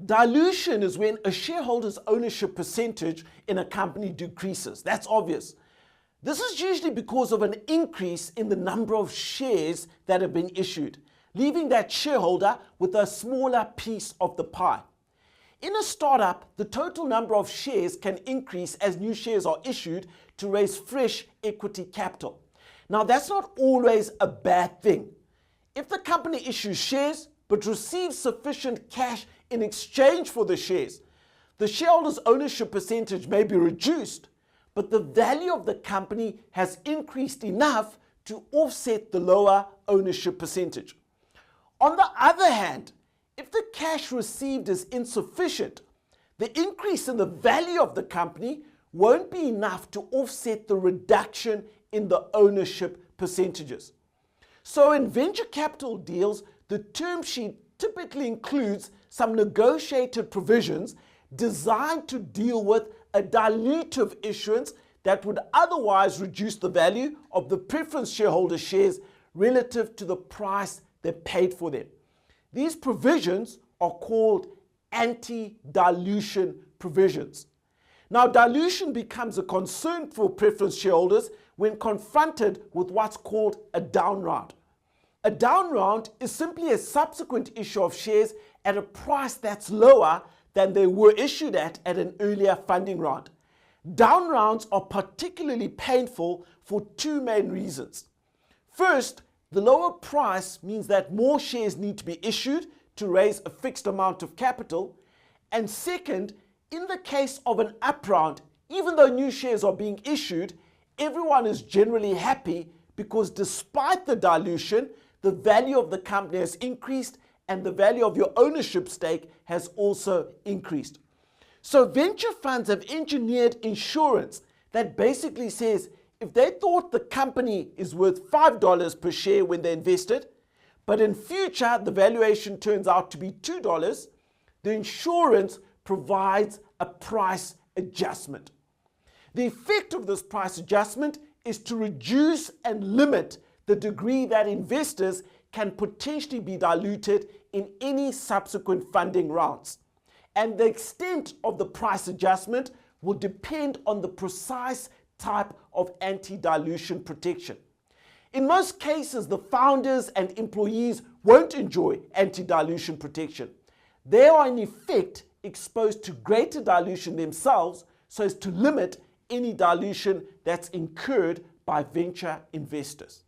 Dilution is when a shareholder's ownership percentage in a company decreases. That's obvious. This is usually because of an increase in the number of shares that have been issued, leaving that shareholder with a smaller piece of the pie. In a startup, the total number of shares can increase as new shares are issued to raise fresh equity capital. Now, that's not always a bad thing. If the company issues shares but receives sufficient cash in exchange for the shares, the shareholder's ownership percentage may be reduced, but the value of the company has increased enough to offset the lower ownership percentage. On the other hand, if the cash received is insufficient, the increase in the value of the company won't be enough to offset the reduction in the ownership percentages. So in venture capital deals, the term sheet typically includes some negotiated provisions designed to deal with a dilutive issuance that would otherwise reduce the value of the preference shareholder shares relative to the price they paid for them. These provisions are called anti-dilution provisions. Now, dilution becomes a concern for preference shareholders when confronted with what's called a down round. A down round is simply a subsequent issue of shares at a price that's lower than they were issued at an earlier funding round. Down rounds are particularly painful for two main reasons. First, the lower price means that more shares need to be issued to raise a fixed amount of capital. And second, in the case of an up round, even though new shares are being issued, everyone is generally happy because despite the dilution, the value of the company has increased and the value of your ownership stake has also increased. So venture funds have engineered insurance that basically says if they thought the company is worth $5 per share when they invested, but in future the valuation turns out to be $2, the insurance provides a price adjustment. The effect of this price adjustment is to reduce and limit the degree that investors can potentially be diluted in any subsequent funding rounds. And the extent of the price adjustment will depend on the precise type of anti-dilution protection. In most cases, the founders and employees won't enjoy anti-dilution protection. They are in effect exposed to greater dilution themselves so as to limit any dilution that's incurred by venture investors.